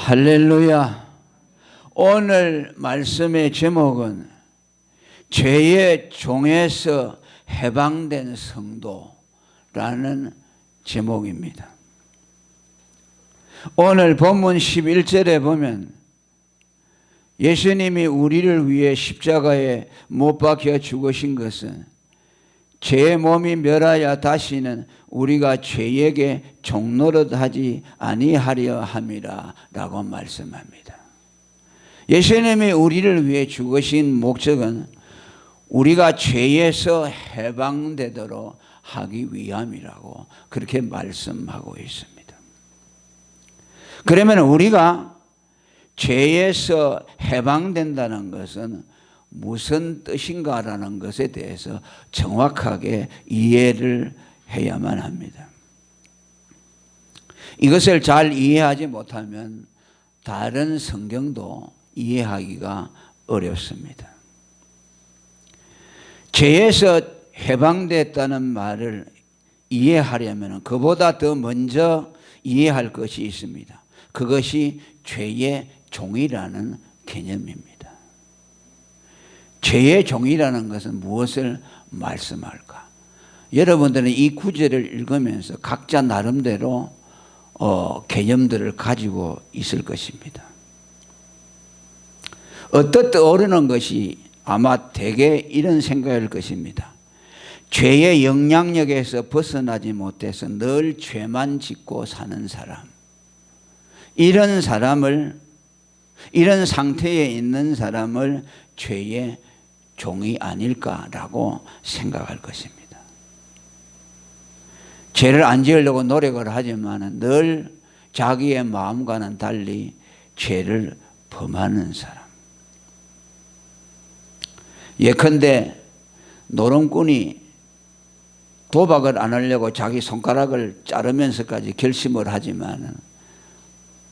할렐루야. 오늘 말씀의 제목은 죄의 종에서 해방된 성도라는 제목입니다. 오늘 본문 11절에 보면 예수님이 우리를 위해 십자가에 못 박혀 죽으신 것은 죄의 몸이 멸하여 다시는 우리가 죄에게 종노릇하지 아니하려 함이라 라고 말씀합니다. 예수님이 우리를 위해 죽으신 목적은 우리가 죄에서 해방되도록 하기 위함이라고 그렇게 말씀하고 있습니다. 그러면 우리가 죄에서 해방된다는 것은 무슨 뜻인가라는 것에 대해서 정확하게 이해를 해야만 합니다. 이것을 잘 이해하지 못하면 다른 성경도 이해하기가 어렵습니다. 죄에서 해방됐다는 말을 이해하려면 그보다 더 먼저 이해할 것이 있습니다. 그것이 죄의 종이라는 개념입니다. 죄의 종이라는 것은 무엇을 말씀할까? 여러분들은 이 구절을 읽으면서 각자 나름대로 개념들을 가지고 있을 것입니다. 어떻게 떠오르는 것이 아마 대개 이런 생각일 것입니다. 죄의 영향력에서 벗어나지 못해서 늘 죄만 짓고 사는 사람, 이런 상태에 있는 사람을 죄의 종이 아닐까라고 생각할 것입니다. 죄를 안 지으려고 노력을 하지만 늘 자기의 마음과는 달리 죄를 범하는 사람. 예컨대 노름꾼이 도박을 안 하려고 자기 손가락을 자르면서까지 결심을 하지만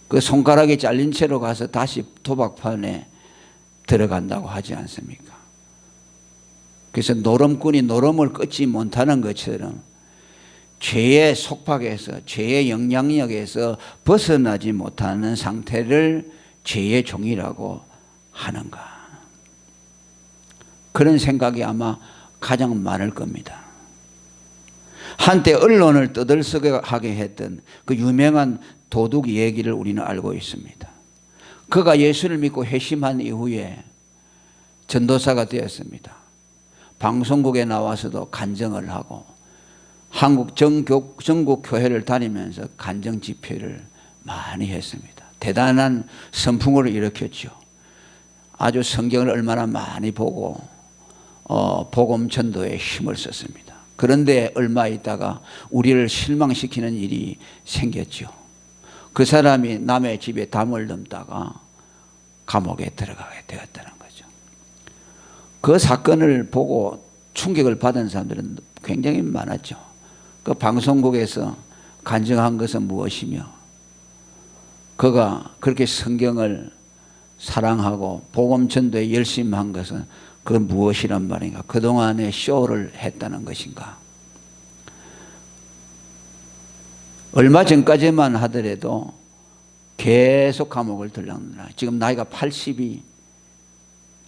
그 손가락이 잘린 채로 가서 다시 도박판에 들어간다고 하지 않습니까? 그래서 노름꾼이 노름을 끊지 못하는 것처럼 죄의 속박에서, 죄의 영향력에서 벗어나지 못하는 상태를 죄의 종이라고 하는가. 그런 생각이 아마 가장 많을 겁니다. 한때 언론을 떠들썩하게 했던 그 유명한 도둑 얘기를 우리는 알고 있습니다. 그가 예수를 믿고 회심한 이후에 전도사가 되었습니다. 방송국에 나와서도 간증을 하고 한국 전국 교회를 다니면서 간증 집회를 많이 했습니다. 대단한 선풍을 일으켰죠. 아주 성경을 얼마나 많이 보고 복음 전도에 힘을 썼습니다. 그런데 얼마 있다가 우리를 실망시키는 일이 생겼죠. 그 사람이 남의 집에 담을 넘다가 감옥에 들어가게 되었다는 거죠. 그 사건을 보고 충격을 받은 사람들은 굉장히 많았죠. 그 방송국에서 간증한 것은 무엇이며 그가 그렇게 성경을 사랑하고 복음 전도에 열심한 것은 그건 무엇이란 말인가? 그동안에 쇼를 했다는 것인가? 얼마 전까지만 하더라도 계속 감옥을 들락느라 지금 나이가 80이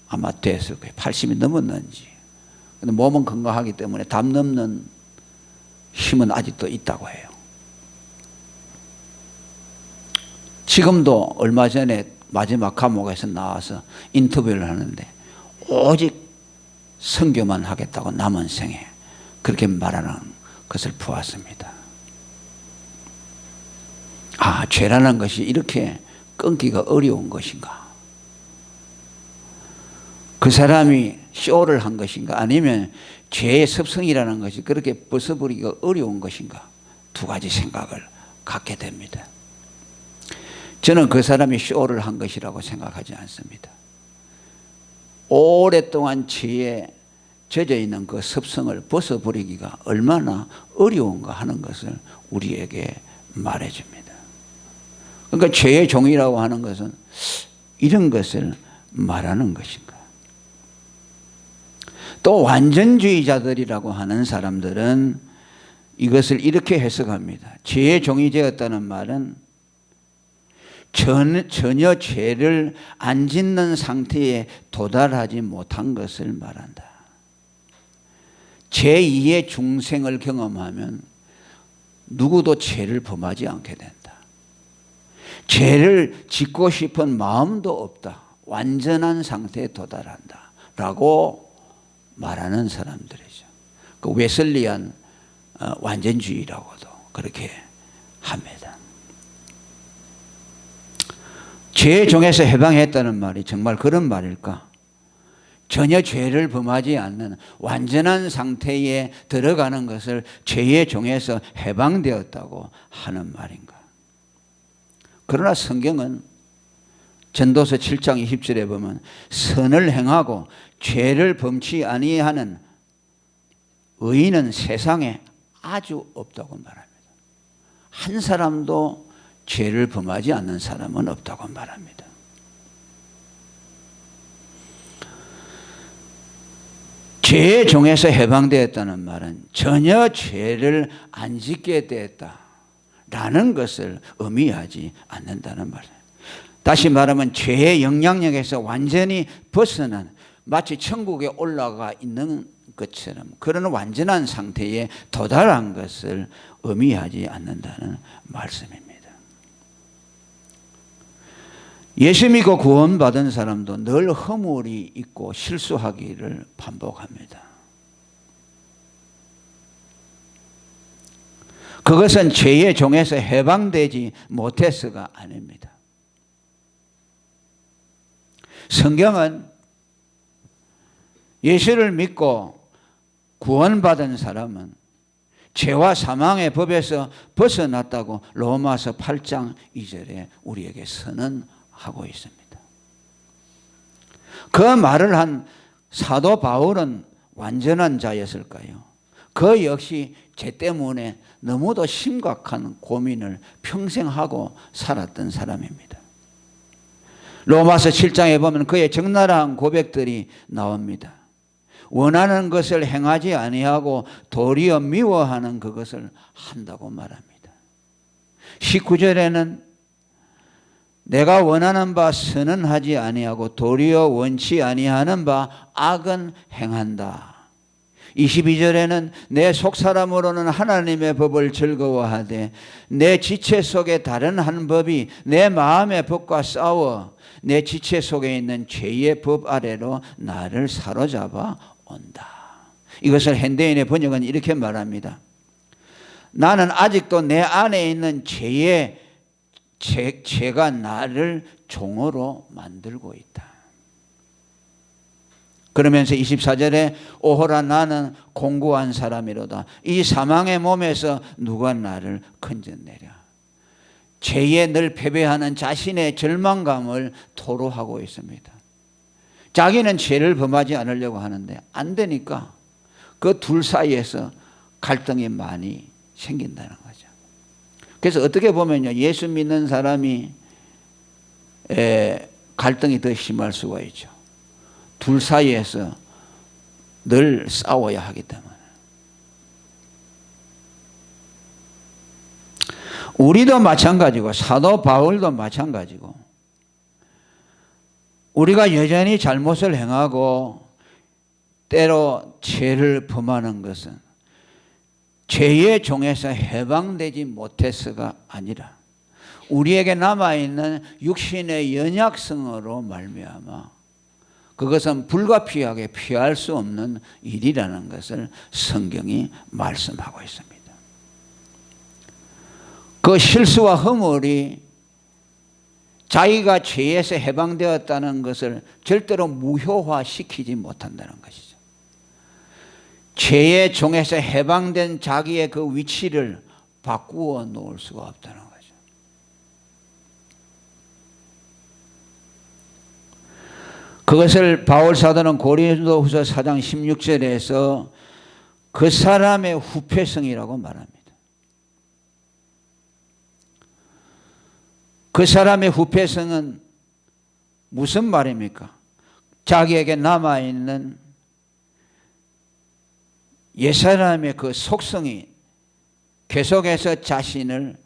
아마 됐을 거예요. 80이 넘었는지. 근데 몸은 건강하기 때문에 담 넘는 힘은 아직도 있다고 해요. 지금도 얼마 전에 마지막 감옥에서 나와서 인터뷰를 하는데 오직 선교만 하겠다고 남은 생에 그렇게 말하는 것을 보았습니다. 아, 죄라는 것이 이렇게 끊기가 어려운 것인가? 그 사람이 쇼를 한 것인가? 아니면 죄의 습성이라는 것이 그렇게 벗어버리기가 어려운 것인가? 두 가지 생각을 갖게 됩니다. 저는 그 사람이 쇼를 한 것이라고 생각하지 않습니다. 오랫동안 죄에 젖어 있는 그 습성을 벗어버리기가 얼마나 어려운가 하는 것을 우리에게 말해줍니다. 그러니까 죄의 종이라고 하는 것은 이런 것을 말하는 것인가. 또 완전주의자들이라고 하는 사람들은 이것을 이렇게 해석합니다. 죄의 종이 되었다는 말은 전혀 죄를 안 짓는 상태에 도달하지 못한 것을 말한다. 제2의 중생을 경험하면 누구도 죄를 범하지 않게 된다. 죄를 짓고 싶은 마음도 없다. 완전한 상태에 도달한다. 라고 말하는 사람들이죠. 그 웨슬리안 완전주의라고도 그렇게 합니다. 죄의 종에서 해방했다는 말이 정말 그런 말일까? 전혀 죄를 범하지 않는 완전한 상태에 들어가는 것을 죄의 종에서 해방되었다고 하는 말인가? 그러나 성경은 전도서 7장 20절에 보면 선을 행하고 죄를 범치 아니하는 의인은 세상에 아주 없다고 말합니다. 한 사람도 죄를 범하지 않는 사람은 없다고 말합니다. 죄의 종에서 해방되었다는 말은 전혀 죄를 안 짓게 되었다라는 것을 의미하지 않는다는 말이에요. 다시 말하면 죄의 영향력에서 완전히 벗어난, 마치 천국에 올라가 있는 것처럼 그런 완전한 상태에 도달한 것을 의미하지 않는다는 말씀입니다. 예수 믿고 구원받은 사람도 늘 허물이 있고 실수하기를 반복합니다. 그것은 죄의 종에서 해방되지 못해서가 아닙니다. 성경은 예수를 믿고 구원받은 사람은 죄와 사망의 법에서 벗어났다고 로마서 8장 2절에 우리에게 선언하고 있습니다. 그 말을 한 사도 바울은 완전한 자였을까요? 그 역시 죄 때문에 너무도 심각한 고민을 평생 하고 살았던 사람입니다. 로마서 7장에 보면 그의 적나라한 고백들이 나옵니다. 원하는 것을 행하지 아니하고 도리어 미워하는 그것을 한다고 말합니다. 19절에는 내가 원하는 바 선은 하지 아니하고 도리어 원치 아니하는 바 악은 행한다. 22절에는 내 속사람으로는 하나님의 법을 즐거워하되 내 지체 속에 다른 한 법이 내 마음의 법과 싸워 내 지체 속에 있는 죄의 법 아래로 나를 사로잡아 온다. 이것을 현대인의 번역은 이렇게 말합니다. 나는 아직도 내 안에 있는 죄가 나를 종으로 만들고 있다. 그러면서 24절에 오호라 나는 공고한 사람이로다. 이 사망의 몸에서 누가 나를 건져내랴. 죄에 늘 패배하는 자신의 절망감을 토로하고 있습니다. 자기는 죄를 범하지 않으려고 하는데 안 되니까 그 둘 사이에서 갈등이 많이 생긴다는 거죠. 그래서 어떻게 보면요, 예수 믿는 사람이 갈등이 더 심할 수가 있죠. 둘 사이에서 늘 싸워야 하기 때문에. 우리도 마찬가지고 사도 바울도 마찬가지고 우리가 여전히 잘못을 행하고 때로 죄를 범하는 것은 죄의 종에서 해방되지 못해서가 아니라 우리에게 남아있는 육신의 연약성으로 말미암아 그것은 불가피하게 피할 수 없는 일이라는 것을 성경이 말씀하고 있습니다. 그 실수와 허물이 자기가 죄에서 해방되었다는 것을 절대로 무효화시키지 못한다는 것이죠. 죄의 종에서 해방된 자기의 그 위치를 바꾸어 놓을 수가 없다는 거죠. 그것을 바울 사도는 고린도후서 4장 16절에서 그 사람의 후패성이라고 말합니다. 그 사람의 후패성은 무슨 말입니까? 자기에게 남아있는 옛사람의 그 속성이 계속해서 자신을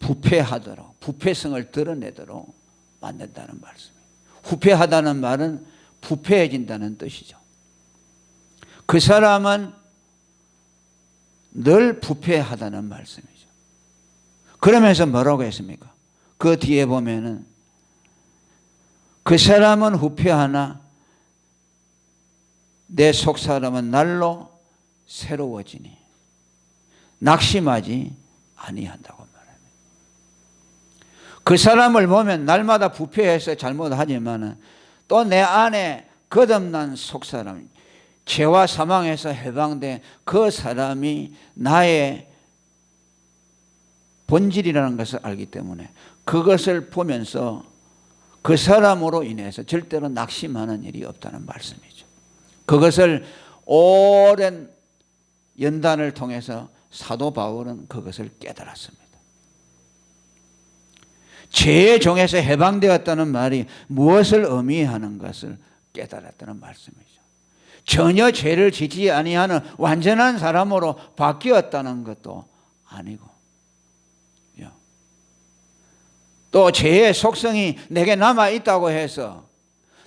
부패하도록, 부패성을 드러내도록 만든다는 말씀이에요. 후패하다는 말은 부패해진다는 뜻이죠. 그 사람은 늘 부패하다는 말씀이죠. 그러면서 뭐라고 했습니까? 그 뒤에 보면은 그 사람은 후패하나 내 속사람은 날로 새로워지니 낙심하지 아니한다고 말합니다. 그 사람을 보면 날마다 부패해서 잘못하지만 또 내 안에 거듭난 속사람, 죄와 사망에서 해방된 그 사람이 나의 본질이라는 것을 알기 때문에 그것을 보면서 그 사람으로 인해서 절대로 낙심하는 일이 없다는 말씀이죠. 그것을 오랜 연단을 통해서 사도 바울은 그것을 깨달았습니다. 죄의 종에서 해방되었다는 말이 무엇을 의미하는 것을 깨달았다는 말씀이죠. 전혀 죄를 짓지 아니하는 완전한 사람으로 바뀌었다는 것도 아니고, 또 죄의 속성이 내게 남아있다고 해서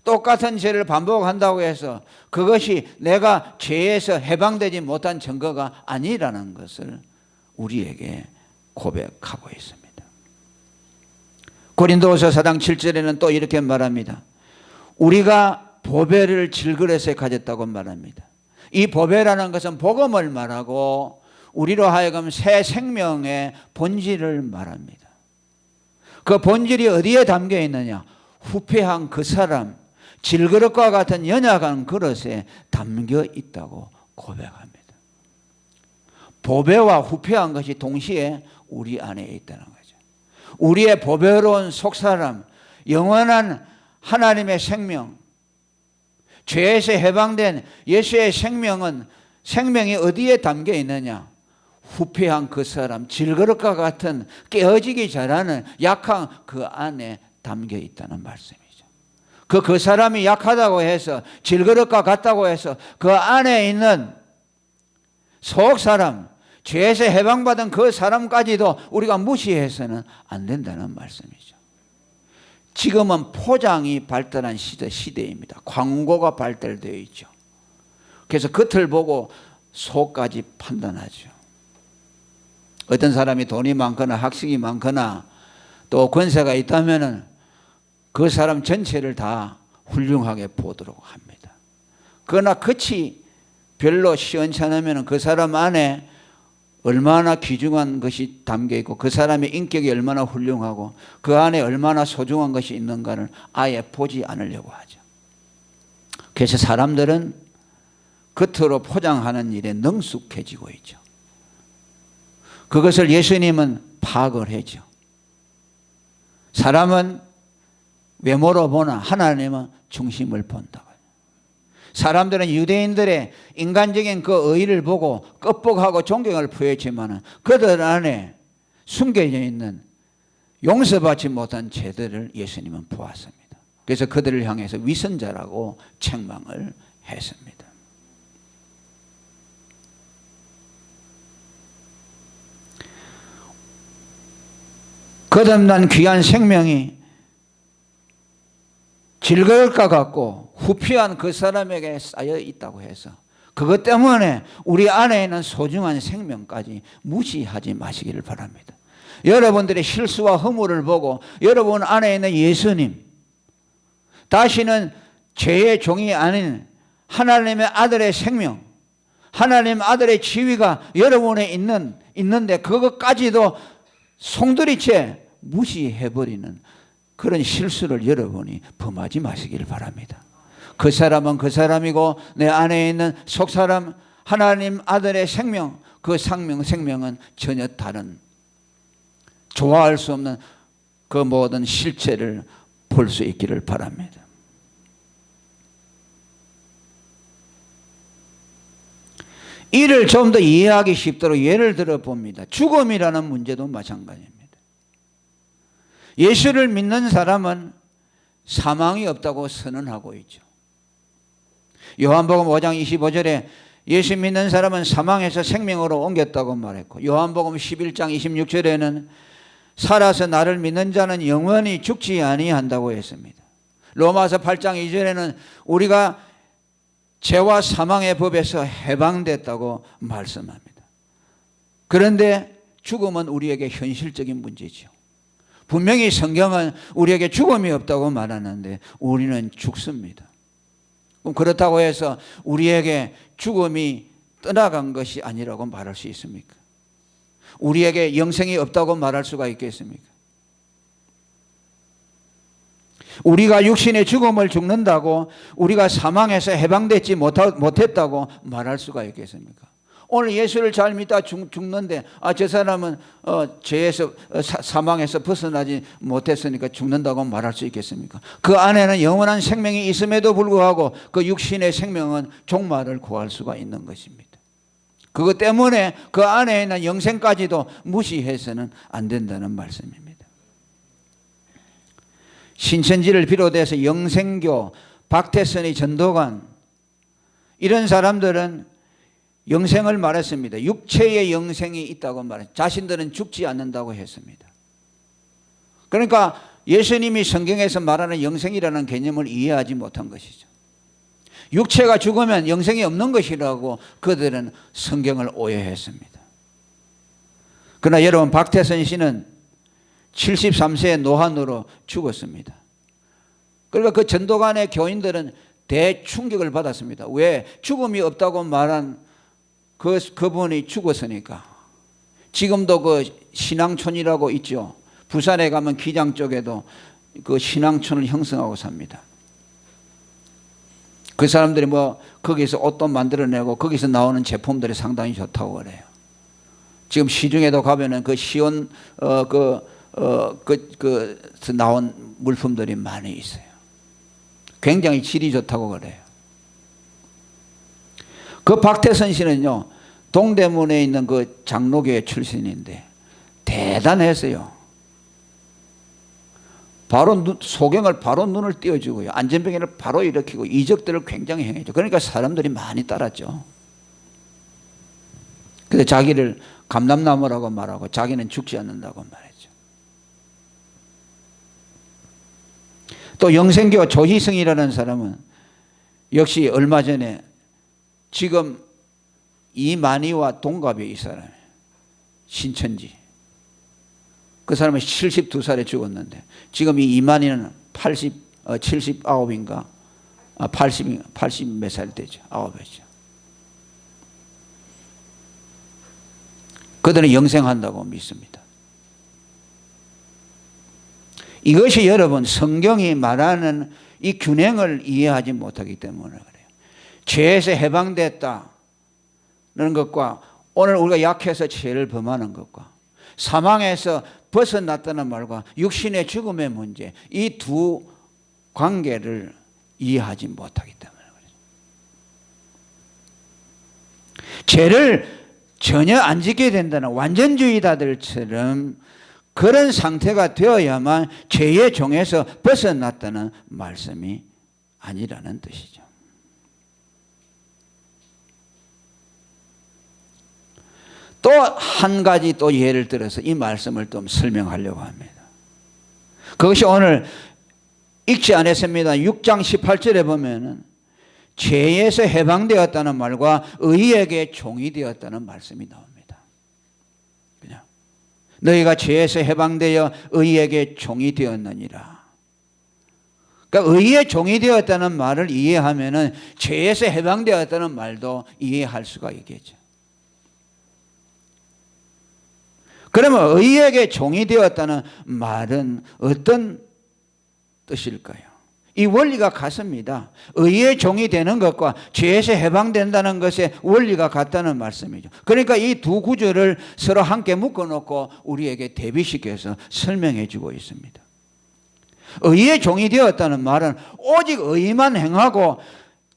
똑같은 죄를 반복한다고 해서 그것이 내가 죄에서 해방되지 못한 증거가 아니라는 것을 우리에게 고백하고 있습니다. 고린도후서 4장 7절에는 또 이렇게 말합니다. 우리가 보배를 질그릇에 가졌다고 말합니다. 이 보배라는 것은 복음을 말하고 우리로 하여금 새 생명의 본질을 말합니다. 그 본질이 어디에 담겨 있느냐? 후패한 그 사람, 질그릇과 같은 연약한 그릇에 담겨 있다고 고백합니다. 보배와 후패한 것이 동시에 우리 안에 있다는 거죠. 우리의 보배로운 속사람, 영원한 하나님의 생명, 죄에서 해방된 예수의 생명이 어디에 담겨 있느냐? 후패한 그 사람, 질그릇과 같은 깨어지기 잘하는 약한 그 안에 담겨 있다는 말씀이죠. 그 사람이 약하다고 해서, 질그릇과 같다고 해서 그 안에 있는 속 사람, 죄에서 해방받은 그 사람까지도 우리가 무시해서는 안 된다는 말씀이죠. 지금은 포장이 발달한 시대입니다. 광고가 발달되어 있죠. 그래서 겉을 보고 속까지 판단하죠. 어떤 사람이 돈이 많거나 학식이 많거나 또 권세가 있다면 그 사람 전체를 다 훌륭하게 보도록 합니다. 그러나 끝이 별로 시원찮으면 그 사람 안에 얼마나 귀중한 것이 담겨 있고 그 사람의 인격이 얼마나 훌륭하고 그 안에 얼마나 소중한 것이 있는가를 아예 보지 않으려고 하죠. 그래서 사람들은 겉으로 포장하는 일에 능숙해지고 있죠. 그것을 예수님은 파악을 했죠. 사람은 외모로 보나 하나님은 중심을 본다. 사람들은 유대인들의 인간적인 그 의의를 보고 껍복하고 존경을 표했지만 그들 안에 숨겨져 있는 용서받지 못한 죄들을 예수님은 보았습니다. 그래서 그들을 향해서 위선자라고 책망을 했습니다. 거듭난 귀한 생명이 질그릇과 같고 후피한 그 사람에게 쌓여 있다고 해서 그것 때문에 우리 안에 있는 소중한 생명까지 무시하지 마시기를 바랍니다. 여러분들의 실수와 허물을 보고 여러분 안에 있는 예수님, 다시는 죄의 종이 아닌 하나님의 아들의 생명, 하나님 아들의 지위가 여러분에 있는데 그것까지도 송두리째 무시해버리는 그런 실수를 여러분이 범하지 마시기를 바랍니다. 그 사람은 그 사람이고 내 안에 있는 속사람 하나님 아들의 생명, 그 생명은 전혀 다른 좋아할 수 없는 그 모든 실체를 볼 수 있기를 바랍니다. 이를 좀 더 이해하기 쉽도록 예를 들어 봅니다. 죽음이라는 문제도 마찬가지입니다. 예수를 믿는 사람은 사망이 없다고 선언하고 있죠. 요한복음 5장 25절에 예수 믿는 사람은 사망에서 생명으로 옮겼다고 말했고, 요한복음 11장 26절에는 살아서 나를 믿는 자는 영원히 죽지 아니한다고 했습니다. 로마서 8장 2절에는 우리가 죄와 사망의 법에서 해방됐다고 말씀합니다. 그런데 죽음은 우리에게 현실적인 문제죠. 분명히 성경은 우리에게 죽음이 없다고 말하는데 우리는 죽습니다. 그럼 그렇다고 해서 우리에게 죽음이 떠나간 것이 아니라고 말할 수 있습니까? 우리에게 영생이 없다고 말할 수가 있겠습니까? 우리가 육신의 죽음을 죽는다고 우리가 사망에서 해방되지 못했다고 말할 수가 있겠습니까? 오늘 예수를 잘 믿다 죽는데 저 사람은 죄에서 사망에서 벗어나지 못했으니까 죽는다고 말할 수 있겠습니까? 그 안에는 영원한 생명이 있음에도 불구하고 그 육신의 생명은 종말을 구할 수가 있는 것입니다. 그것 때문에 그 안에 있는 영생까지도 무시해서는 안 된다는 말씀입니다. 신천지를 비롯해서 영생교, 박태선의 전도관 이런 사람들은 영생을 말했습니다. 육체의 영생이 있다고 말했습니다. 자신들은 죽지 않는다고 했습니다. 그러니까 예수님이 성경에서 말하는 영생이라는 개념을 이해하지 못한 것이죠. 육체가 죽으면 영생이 없는 것이라고 그들은 성경을 오해했습니다. 그러나 여러분, 박태선 씨는 73세의 노환으로 죽었습니다. 그러니까 그 전도관의 교인들은 대충격을 받았습니다. 왜? 죽음이 없다고 말한 그분이 죽었으니까. 지금도 그 신앙촌이라고 있죠. 부산에 가면 기장 쪽에도 그 신앙촌을 형성하고 삽니다. 그 사람들이 거기서 옷도 만들어내고 거기서 나오는 제품들이 상당히 좋다고 그래요. 지금 시중에도 가면은 그 시온 나온 물품들이 많이 있어요. 굉장히 질이 좋다고 그래요. 그 박태선 씨는요, 동대문에 있는 그 장로교회 출신인데 대단했어요. 바로 소경을 바로 눈을 띄워주고요. 안전병을 바로 일으키고 이적들을 굉장히 행했죠. 그러니까 사람들이 많이 따랐죠. 근데 자기를 감람나무라고 말하고 자기는 죽지 않는다고 말했죠. 또 영생교 조희승이라는 사람은 역시 얼마 전에 지금 이만희와 동갑이에요. 이 사람이 신천지. 그 사람은 72살에 죽었는데 지금 이 이만희는 79인가 80 몇 살 되죠. 9이죠. 그들은 영생한다고 믿습니다. 이것이 여러분 성경이 말하는 이 균형을 이해하지 못하기 때문에 그래요. 죄에서 해방됐다는 것과 오늘 우리가 약해서 죄를 범하는 것과 사망에서 벗어났다는 말과 육신의 죽음의 문제, 이 두 관계를 이해하지 못하기 때문에 그래요. 죄를 전혀 안 짓게 된다는 완전주의자들처럼 그런 상태가 되어야만 죄의 종에서 벗어났다는 말씀이 아니라는 뜻이죠. 또 한 가지 또 예를 들어서 이 말씀을 좀 설명하려고 합니다. 그것이 오늘 읽지 않았습니다. 6장 18절에 보면은 죄에서 해방되었다는 말과 의에게 종이 되었다는 말씀이 나옵니다. 그냥 너희가 죄에서 해방되어 의에게 종이 되었느니라. 그러니까 의의 종이 되었다는 말을 이해하면은 죄에서 해방되었다는 말도 이해할 수가 있겠죠. 그러면 의에게 종이 되었다는 말은 어떤 뜻일까요? 이 원리가 같습니다. 의의 종이 되는 것과 죄에서 해방된다는 것의 원리가 같다는 말씀이죠. 그러니까 이 두 구절을 서로 함께 묶어놓고 우리에게 대비시켜서 설명해 주고 있습니다. 의의 종이 되었다는 말은 오직 의만 행하고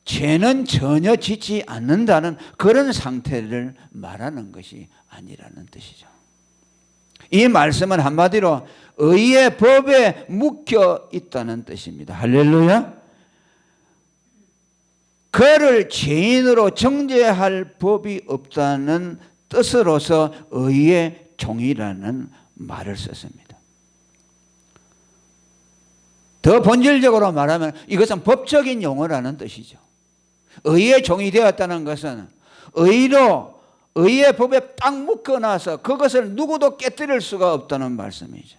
죄는 전혀 짓지 않는다는 그런 상태를 말하는 것이 아니라는 뜻이죠. 이 말씀은 한마디로 의의 법에 묶여 있다는 뜻입니다. 할렐루야. 그를 죄인으로 정죄할 법이 없다는 뜻으로서 의의 종이라는 말을 썼습니다. 더 본질적으로 말하면 이것은 법적인 용어라는 뜻이죠. 의의 종이 되었다는 것은 의의 법에 딱 묶어놔서 그것을 누구도 깨뜨릴 수가 없다는 말씀이죠.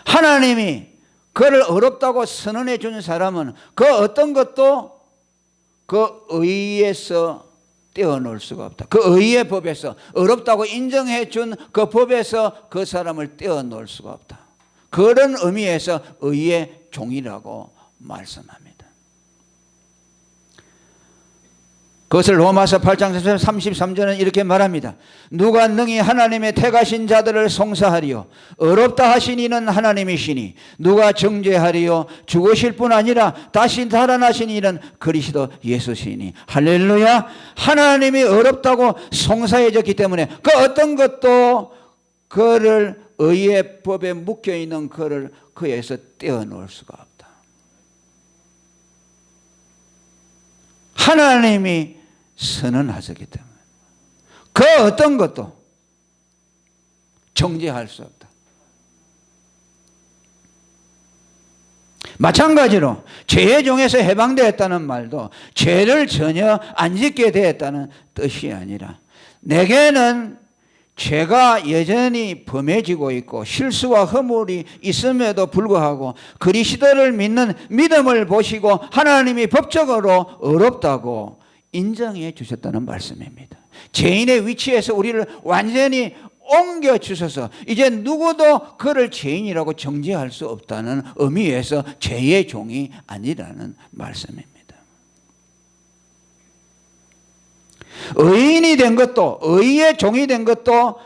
하나님이 그를 어렵다고 선언해 준 사람은 그 어떤 것도 그 의에서 떼어놓을 수가 없다. 그 의의 법에서, 어렵다고 인정해 준 그 법에서 그 사람을 떼어놓을 수가 없다. 그런 의미에서 의의 종이라고 말씀합니다. 그것을 로마서 8장 33절은 이렇게 말합니다. 누가 능히 하나님의 택하신 자들을 송사하리요. 어렵다 하신 이는 하나님이시니 누가 정죄하리요. 죽으실 뿐 아니라 다시 살아나신 이는 그리스도 예수시니. 할렐루야. 하나님이 어렵다고 송사해졌기 때문에 그 어떤 것도 그를 의의 법에 묶여있는 그를 그에서 떼어놓을 수가 없다. 하나님이 선언하셨기 때문에 그 어떤 것도 정죄할 수 없다. 마찬가지로 죄의 종에서 해방되었다는 말도 죄를 전혀 안 짓게 되었다는 뜻이 아니라 내게는 죄가 여전히 범해지고 있고 실수와 허물이 있음에도 불구하고 그리스도를 믿는 믿음을 보시고 하나님이 법적으로 어렵다고 인정해 주셨다는 말씀입니다. 죄인의 위치에서 우리를 완전히 옮겨 주셔서 이제 누구도 그를 죄인이라고 정죄할 수 없다는 의미에서 죄의 종이 아니라는 말씀입니다. 의인이 된 것도 의의 종이 된 것도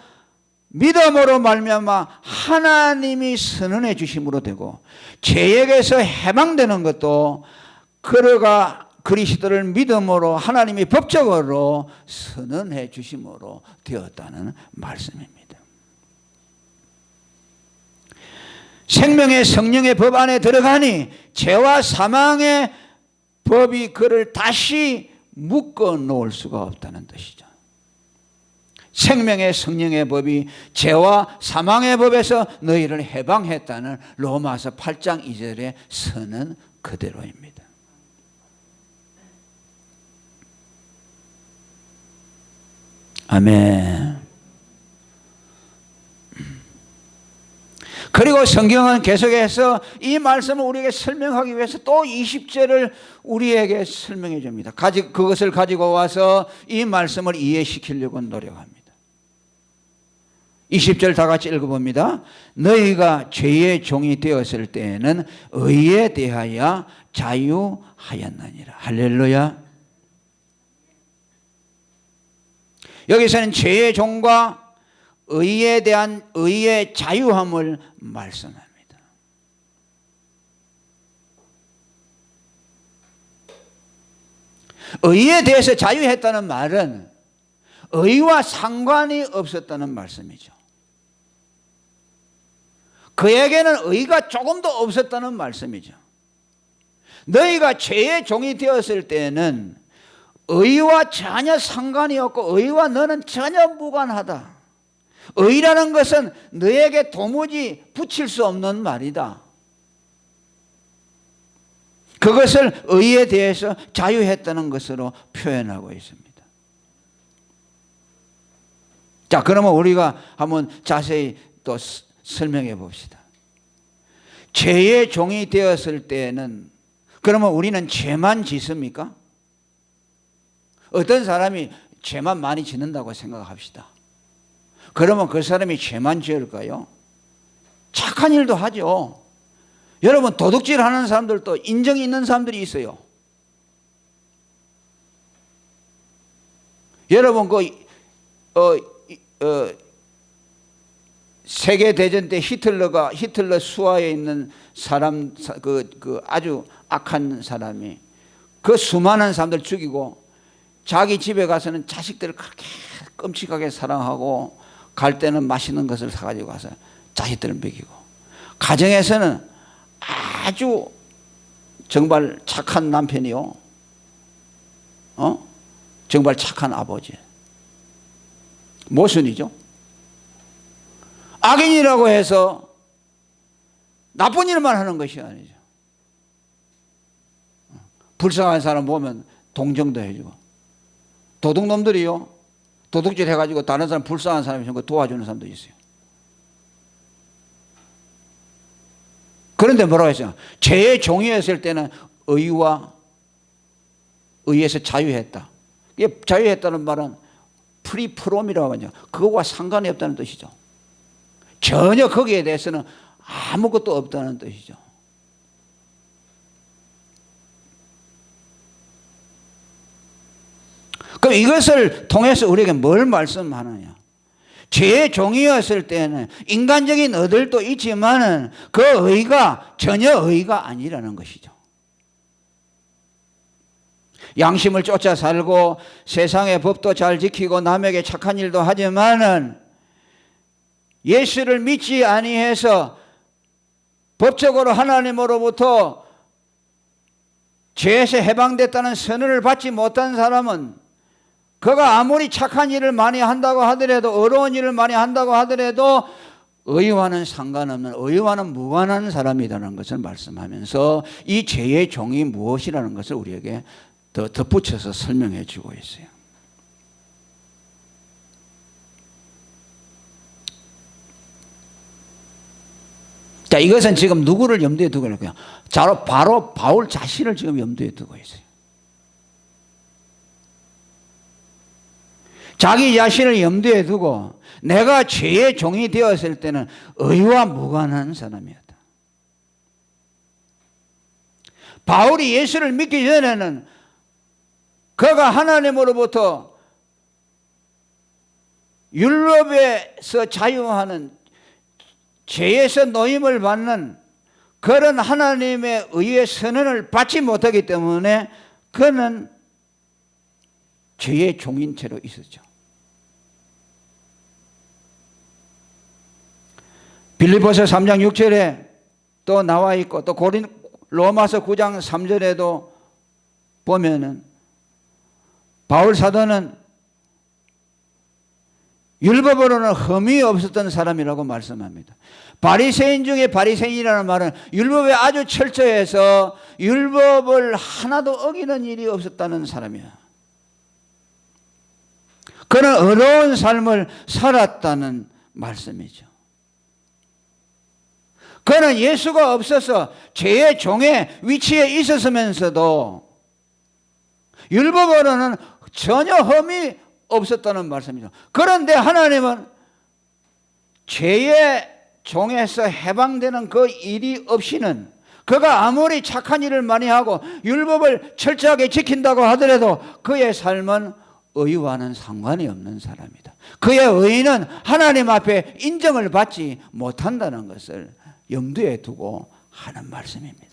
믿음으로 말미암아 하나님이 선언해 주심으로 되고 죄에게서 해방되는 것도 그가 그리스도를 믿음으로 하나님이 법적으로 선언해 주심으로 되었다는 말씀입니다. 생명의 성령의 법 안에 들어가니 죄와 사망의 법이 그를 다시 묶어 놓을 수가 없다는 뜻이죠. 생명의 성령의 법이 죄와 사망의 법에서 너희를 해방했다는 로마서 8장 2절의 선언 그대로입니다. 아멘. 그리고 성경은 계속해서 이 말씀을 우리에게 설명하기 위해서 또 20절을 우리에게 설명해 줍니다. 그것을 가지고 와서 이 말씀을 이해시키려고 노력합니다. 20절 다 같이 읽어봅니다. 너희가 죄의 종이 되었을 때에는 의에 대하여 자유하였느니라. 할렐루야. 여기서는 죄의 종과 의에 대한 의의 자유함을 말씀합니다. 의에 대해서 자유했다는 말은 의와 상관이 없었다는 말씀이죠. 그에게는 의가 조금도 없었다는 말씀이죠. 너희가 죄의 종이 되었을 때는 의와 전혀 상관이 없고 의와 너는 전혀 무관하다. 의라는 것은 너에게 도무지 붙일 수 없는 말이다. 그것을 의에 대해서 자유했다는 것으로 표현하고 있습니다. 자, 그러면 우리가 한번 자세히 또 설명해 봅시다. 죄의 종이 되었을 때는 그러면 우리는 죄만 짓습니까? 어떤 사람이 죄만 많이 짓는다고 생각합시다. 그러면 그 사람이 죄만 지을까요? 착한 일도 하죠. 여러분 도둑질 하는 사람들도 인정이 있는 사람들이 있어요. 여러분 세계대전 때 히틀러 수하에 있는 사람 그 아주 악한 사람이 그 수많은 사람들 죽이고 자기 집에 가서는 자식들을 그렇게 끔찍하게 사랑하고 갈 때는 맛있는 것을 사가지고 가서 자식들을 먹이고 가정에서는 아주 정말 착한 남편이요. 정말 착한 아버지. 모순이죠. 악인이라고 해서 나쁜 일만 하는 것이 아니죠. 불쌍한 사람 보면 동정도 해주고, 도둑놈들이요, 도둑질 해가지고 다른 사람 불쌍한 사람이 있으면 도와주는 사람도 있어요. 그런데 뭐라고 했어요? 죄의 종이었을 때는 의에서 자유했다. 이게 자유했다는 말은 프리 프롬이라고 하죠. 그거와 상관이 없다는 뜻이죠. 전혀 거기에 대해서는 아무것도 없다는 뜻이죠. 그럼 이것을 통해서 우리에게 뭘 말씀하느냐? 죄의 종이었을 때는 인간적인 의들도 있지만은 그 의가 전혀 의가 아니라는 것이죠. 양심을 쫓아 살고 세상의 법도 잘 지키고 남에게 착한 일도 하지만은 예수를 믿지 아니해서 법적으로 하나님으로부터 죄에서 해방됐다는 선언을 받지 못한 사람은 그가 아무리 착한 일을 많이 한다고 하더라도, 어려운 일을 많이 한다고 하더라도 의와는 상관없는, 의와는 무관한 사람이라는 것을 말씀하면서 이 죄의 종이 무엇이라는 것을 우리에게 더 덧붙여서 설명해 주고 있어요. 자, 이것은 지금 누구를 염두에 두고 있을까요? 바로 바울 자신을 지금 염두에 두고 있어요. 자기 자신을 염두에 두고 내가 죄의 종이 되었을 때는 의와 무관한 사람이었다. 바울이 예수를 믿기 전에는 그가 하나님으로부터 율법에서 자유하는, 죄에서 노임을 받는 그런 하나님의 의의 선언을 받지 못하기 때문에 그는 죄의 종인 채로 있었죠. 빌립보서 3장 6절에 또 나와 있고, 또 로마서 9장 3절에도 보면은 바울 사도는 율법으로는 흠이 없었던 사람이라고 말씀합니다. 바리새인 중에 바리새인이라는 말은 율법에 아주 철저해서 율법을 하나도 어기는 일이 없었다는 사람이야. 그는 어려운 삶을 살았다는 말씀이죠. 그는 예수가 없어서 죄의 종의 위치에 있었으면서도 율법으로는 전혀 흠이 없었다는 말씀이죠. 그런데 하나님은 죄의 종에서 해방되는 그 일이 없이는, 그가 아무리 착한 일을 많이 하고 율법을 철저하게 지킨다고 하더라도 그의 삶은 의와는 상관이 없는 사람이다. 그의 의는 하나님 앞에 인정을 받지 못한다는 것을 염두에 두고 하는 말씀입니다.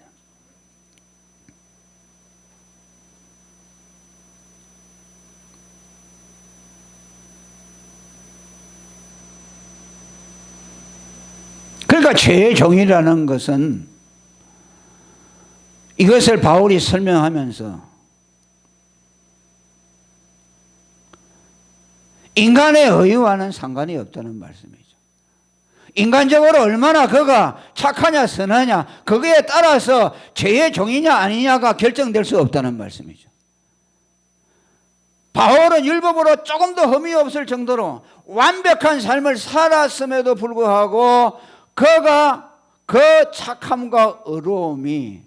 그러니까 죄의 종이라는 것은, 이것을 바울이 설명하면서 인간의 의와는 상관이 없다는 말씀이죠. 인간적으로 얼마나 그가 착하냐 선하냐, 거기에 따라서 죄의 종이냐 아니냐가 결정될 수 없다는 말씀이죠. 바울은 율법으로 조금도 흠이 없을 정도로 완벽한 삶을 살았음에도 불구하고 그가 그 착함과 의로움이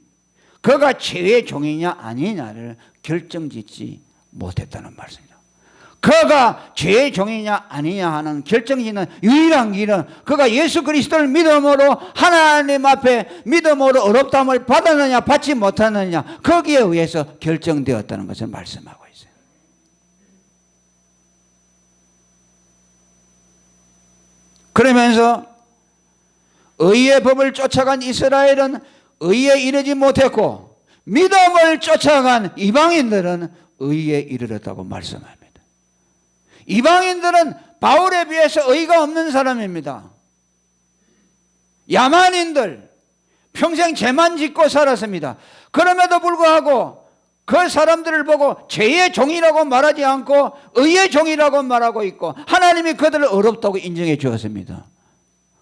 그가 죄의 종이냐 아니냐를 결정짓지 못했다는 말씀입니다. 그가 죄의 종이냐 아니냐 하는 결정짓는 유일한 길은 그가 예수 그리스도를 믿음으로 하나님 앞에 믿음으로 의롭다함을 받았느냐 받지 못하느냐, 거기에 의해서 결정되었다는 것을 말씀하고 있어요. 그러면서 의의 법을 쫓아간 이스라엘은 의에 이르지 못했고 믿음을 쫓아간 이방인들은 의에 이르렀다고 말씀합니다. 이방인들은 바울에 비해서 의가 없는 사람입니다. 야만인들, 평생 죄만 짓고 살았습니다. 그럼에도 불구하고 그 사람들을 보고 죄의 종이라고 말하지 않고 의의 종이라고 말하고 있고 하나님이 그들을 의롭다고 인정해 주었습니다.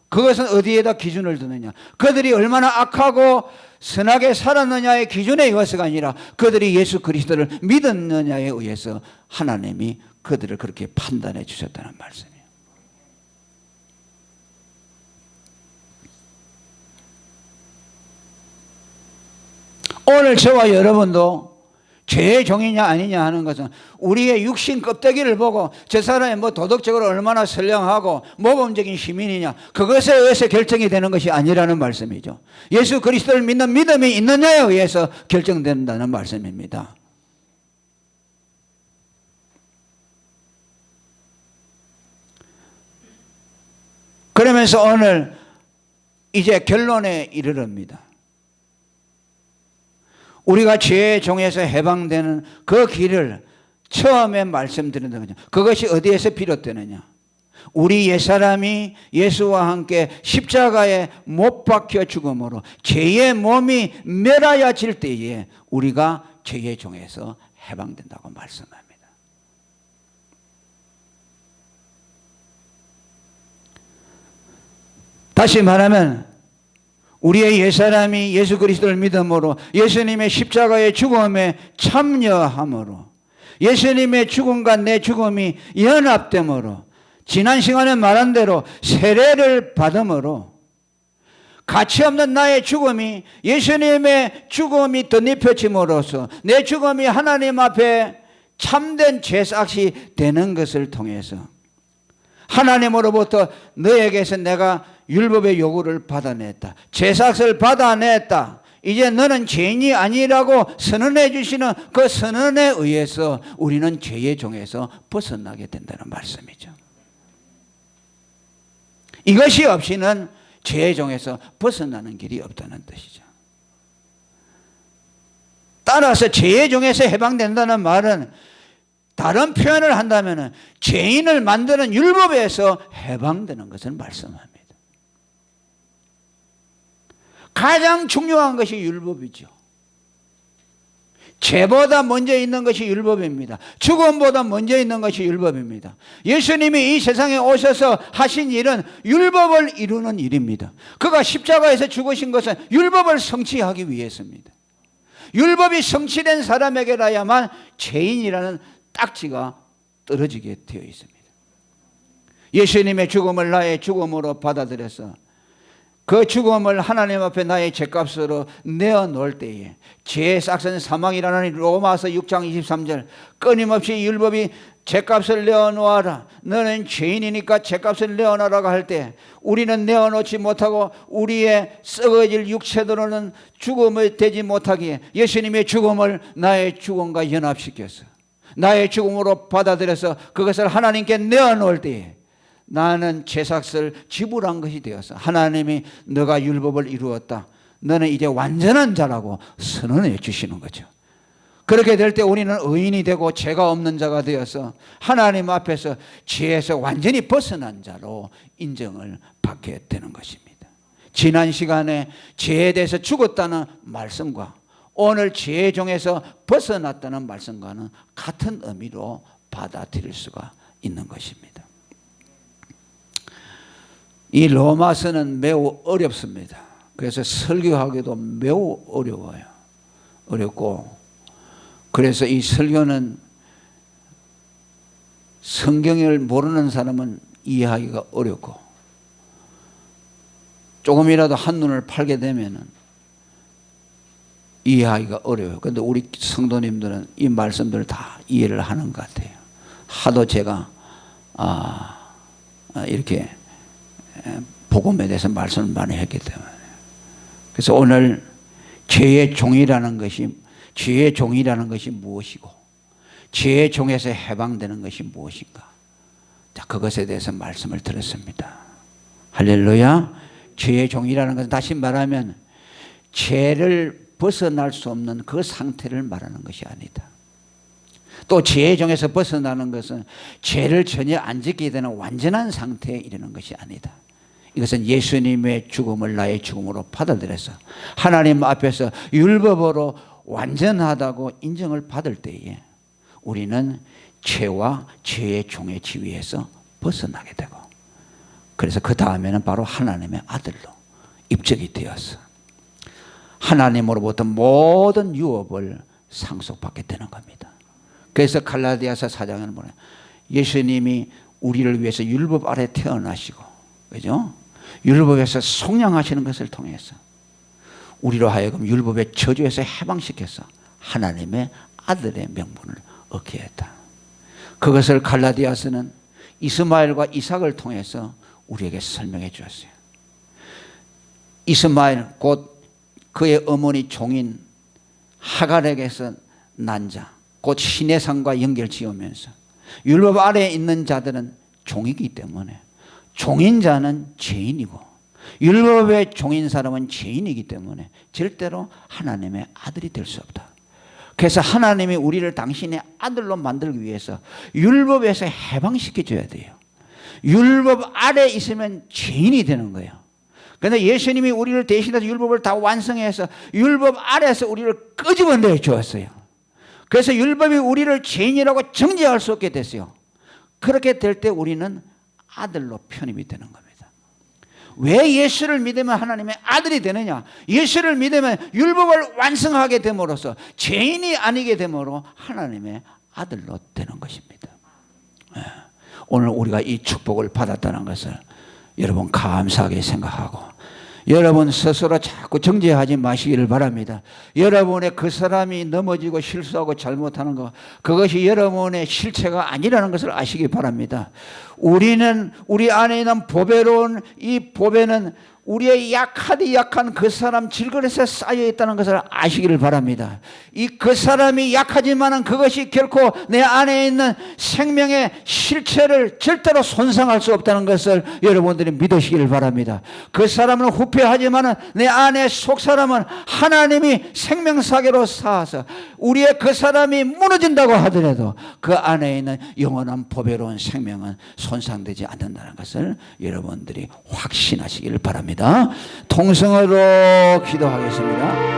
그것은 어디에다 기준을 두느냐? 그들이 얼마나 악하고 선하게 살았느냐의 기준에 의해서가 아니라 그들이 예수 그리스도를 믿었느냐에 의해서 하나님이 그들을 그렇게 판단해 주셨다는 말씀이에요. 오늘 저와 여러분도 죄의 종이냐 아니냐 하는 것은 우리의 육신 껍데기를 보고 저 사람이 뭐 도덕적으로 얼마나 선량하고 모범적인 시민이냐 그것에 의해서 결정이 되는 것이 아니라는 말씀이죠. 예수 그리스도를 믿는 믿음이 있느냐에 의해서 결정된다는 말씀입니다. 그러면서 오늘 이제 결론에 이르릅니다. 우리가 죄의 종에서 해방되는 그 길을 처음에 말씀드린 거죠. 그것이 어디에서 비롯되느냐? 우리 옛사람이 예수와 함께 십자가에 못 박혀 죽음으로 죄의 몸이 멸하여질 때에 우리가 죄의 종에서 해방된다고 말씀합니다. 다시 말하면 우리의 옛사람이 예수 그리스도를 믿음으로 예수님의 십자가의 죽음에 참여함으로 예수님의 죽음과 내 죽음이 연합됨으로 지난 시간에 말한 대로 세례를 받음으로 가치없는 나의 죽음이 예수님의 죽음이 덧입혀짐으로써 내 죽음이 하나님 앞에 참된 죄삭이 되는 것을 통해서 하나님으로부터 너에게서 내가 율법의 요구를 받아냈다. 죄삭을 받아냈다. 이제 너는 죄인이 아니라고 선언해 주시는 그 선언에 의해서 우리는 죄의 종에서 벗어나게 된다는 말씀이죠. 이것이 없이는 죄의 종에서 벗어나는 길이 없다는 뜻이죠. 따라서 죄의 종에서 해방된다는 말은 다른 표현을 한다면 죄인을 만드는 율법에서 해방되는 것을 말씀합니다. 가장 중요한 것이 율법이죠. 죄보다 먼저 있는 것이 율법입니다. 죽음보다 먼저 있는 것이 율법입니다. 예수님이 이 세상에 오셔서 하신 일은 율법을 이루는 일입니다. 그가 십자가에서 죽으신 것은 율법을 성취하기 위해서입니다. 율법이 성취된 사람에게라야만 죄인이라는 딱지가 떨어지게 되어 있습니다. 예수님의 죽음을 나의 죽음으로 받아들여서 그 죽음을 하나님 앞에 나의 죄값으로 내어놓을 때에 죄의 싹은 사망이라는 로마서 6장 23절 끊임없이 율법이 죄값을 내어놓아라. 너는 죄인이니까 죄값을 내어놓으라고 할 때 우리는 내어놓지 못하고 우리의 썩어질 육체로는 죽음이 되지 못하기에 예수님의 죽음을 나의 죽음과 연합시켰어. 나의 죽음으로 받아들여서 그것을 하나님께 내어놓을 때에 나는 죄삭을 지불한 것이 되어서 하나님이 너가 율법을 이루었다. 너는 이제 완전한 자라고 선언해 주시는 거죠. 그렇게 될 때 우리는 의인이 되고 죄가 없는 자가 되어서 하나님 앞에서 죄에서 완전히 벗어난 자로 인정을 받게 되는 것입니다. 지난 시간에 죄에 대해서 죽었다는 말씀과 오늘 죄의 종에서 벗어났다는 말씀과는 같은 의미로 받아들일 수가 있는 것입니다. 이 로마서는 매우 어렵습니다. 그래서 설교하기도 매우 어려워요. 어렵고 그래서 이 설교는 성경을 모르는 사람은 이해하기가 어렵고 조금이라도 한눈을 팔게 되면은 이해하기가 어려워요. 그런데 우리 성도님들은 이 말씀들을 다 이해를 하는 것 같아요. 하도 제가 이렇게 복음에 대해서 말씀을 많이 했기 때문에. 그래서 오늘 죄의 종이라는 것이 무엇이고 죄의 종에서 해방되는 것이 무엇인가. 자, 그것에 대해서 말씀을 드렸습니다. 할렐루야. 죄의 종이라는 것은 다시 말하면 죄를 벗어날 수 없는 그 상태를 말하는 것이 아니다. 또 죄의 종에서 벗어나는 것은 죄를 전혀 안 짓게 되는 완전한 상태에 이르는 것이 아니다. 이것은 예수님의 죽음을 나의 죽음으로 받아들여서 하나님 앞에서 율법으로 완전하다고 인정을 받을 때에 우리는 죄와 죄의 종의 지위에서 벗어나게 되고 그래서 그 다음에는 바로 하나님의 아들로 입적이 되었어. 하나님으로부터 모든 유업을 상속받게 되는 겁니다. 그래서 갈라디아서 4장을 보면 예수님이 우리를 위해서 율법 아래 태어나시고, 그죠? 율법에서 속량하시는 것을 통해서 우리로 하여금 율법의 저주에서 해방시켜서 하나님의 아들의 명분을 얻게 했다. 그것을 갈라디아서는 이스마엘과 이삭을 통해서 우리에게 설명해 주었어요. 이스마엘 곧 그의 어머니 종인 하갈에게서 난 자, 곧 신의 상과 연결 지으면서 율법 아래에 있는 자들은 종이기 때문에 종인 자는 죄인이고 율법의 종인 사람은 죄인이기 때문에 절대로 하나님의 아들이 될 수 없다. 그래서 하나님이 우리를 당신의 아들로 만들기 위해서 율법에서 해방시켜줘야 돼요. 율법 아래에 있으면 죄인이 되는 거예요. 그런데 예수님이 우리를 대신해서 율법을 다 완성해서 율법 아래에서 우리를 끄집어내 주었어요. 그래서 율법이 우리를 죄인이라고 정죄할 수 없게 됐어요. 그렇게 될 때 우리는 아들로 편입이 되는 겁니다. 왜 예수를 믿으면 하나님의 아들이 되느냐? 예수를 믿으면 율법을 완성하게 됨으로써 죄인이 아니게 됨으로 하나님의 아들로 되는 것입니다. 오늘 우리가 이 축복을 받았다는 것을 여러분 감사하게 생각하고 여러분 스스로 자꾸 정죄하지 마시기를 바랍니다. 여러분의 그 사람이 넘어지고 실수하고 잘못하는 것, 그것이 여러분의 실체가 아니라는 것을 아시기 바랍니다. 우리는 우리 안에 있는 보배로운 이 보배는 우리의 약한 그 사람 질그릇에 쌓여 있다는 것을 아시기를 바랍니다. 그 사람이 약하지만은 그것이 결코 내 안에 있는 생명의 실체를 절대로 손상할 수 없다는 것을 여러분들이 믿으시기를 바랍니다. 그 사람은 후패하지만은 내 안에 속 사람은 하나님이 생명사계로 쌓아서 우리의 그 사람이 무너진다고 하더라도 그 안에 있는 영원한 보배로운 생명은 손상되지 않는다는 것을 여러분들이 확신하시기를 바랍니다. 통성으로 기도하겠습니다.